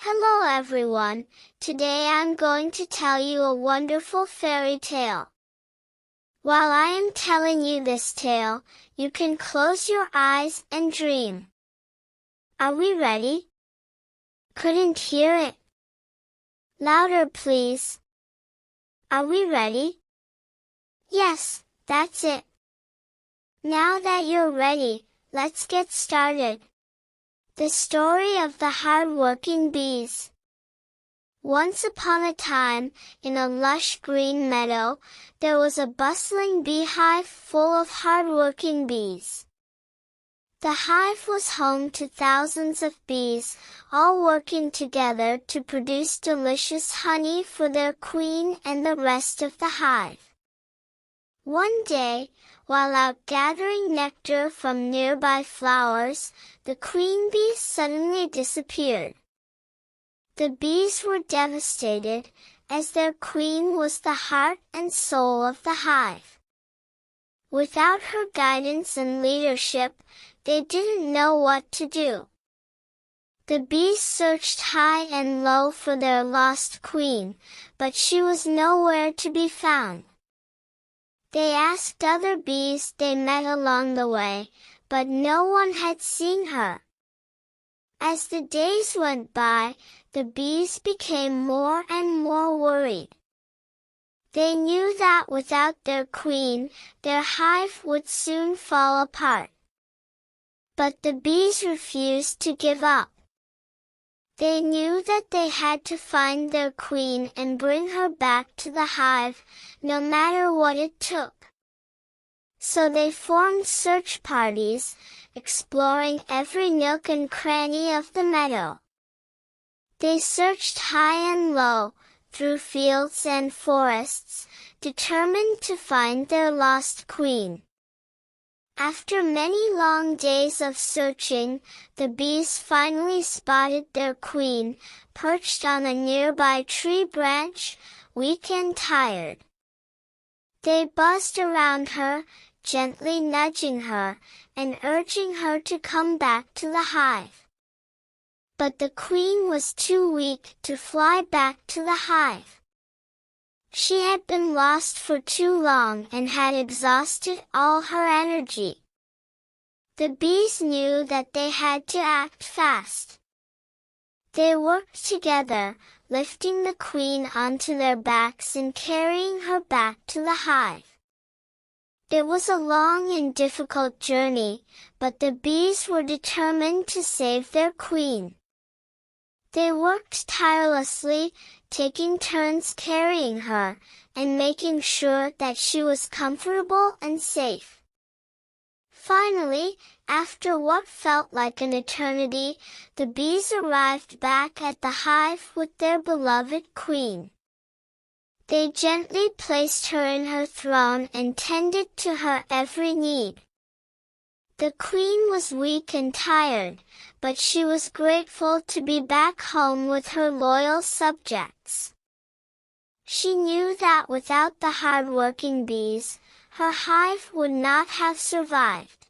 Hello everyone, today I'm going to tell you a wonderful fairy tale. While I am telling you this tale, you can close your eyes and dream. Are we ready? Couldn't hear it. Louder please. Are we ready? Yes, that's it. Now that you're ready, let's get started. The story of the hardworking bees. Once upon a time, in a lush green meadow, there was a bustling beehive full of hardworking bees. The hive was home to thousands of bees, all working together to produce delicious honey for their queen and the rest of the hive. One day, while out gathering nectar from nearby flowers, the queen bee suddenly disappeared. The bees were devastated, as their queen was the heart and soul of the hive. Without her guidance and leadership, they didn't know what to do. The bees searched high and low for their lost queen, but she was nowhere to be found. They asked other bees they met along the way, but no one had seen her. As the days went by, the bees became more and more worried. They knew that without their queen, their hive would soon fall apart. But the bees refused to give up. They knew that they had to find their queen and bring her back to the hive, no matter what it took. So they formed search parties, exploring every nook and cranny of the meadow. They searched high and low, through fields and forests, determined to find their lost queen. After many long days of searching, the bees finally spotted their queen, perched on a nearby tree branch, weak and tired. They buzzed around her, gently nudging her, and urging her to come back to the hive. But the queen was too weak to fly back to the hive. She had been lost for too long and had exhausted all her energy. The bees knew that they had to act fast. They worked together, lifting the queen onto their backs and carrying her back to the hive. It was a long and difficult journey, but the bees were determined to save their queen. They worked tirelessly, taking turns carrying her, and making sure that she was comfortable and safe. Finally, after what felt like an eternity, the bees arrived back at the hive with their beloved queen. They gently placed her in her throne and tended to her every need. The queen was weak and tired, but she was grateful to be back home with her loyal subjects. She knew that without the hardworking bees, her hive would not have survived.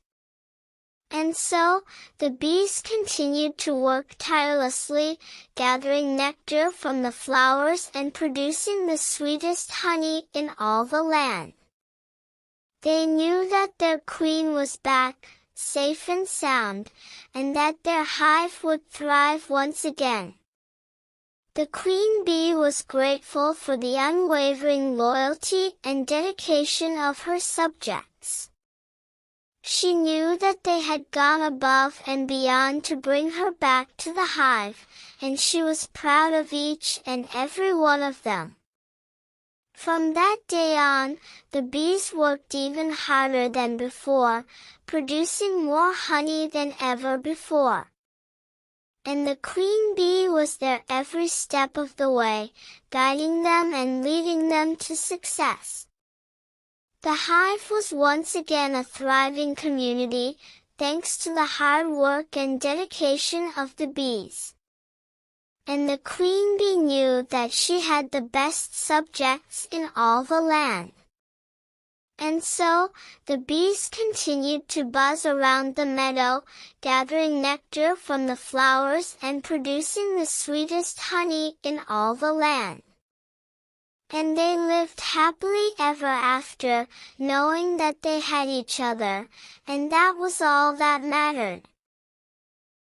And so, the bees continued to work tirelessly, gathering nectar from the flowers and producing the sweetest honey in all the land. They knew that their queen was back, safe and sound, and that their hive would thrive once again. The queen bee was grateful for the unwavering loyalty and dedication of her subjects. She knew that they had gone above and beyond to bring her back to the hive, and she was proud of each and every one of them. From that day on, the bees worked even harder than before, producing more honey than ever before. And the queen bee was there every step of the way, guiding them and leading them to success. The hive was once again a thriving community, thanks to the hard work and dedication of the bees. And the queen bee knew that she had the best subjects in all the land. And so, the bees continued to buzz around the meadow, gathering nectar from the flowers and producing the sweetest honey in all the land. And they lived happily ever after, knowing that they had each other, and that was all that mattered.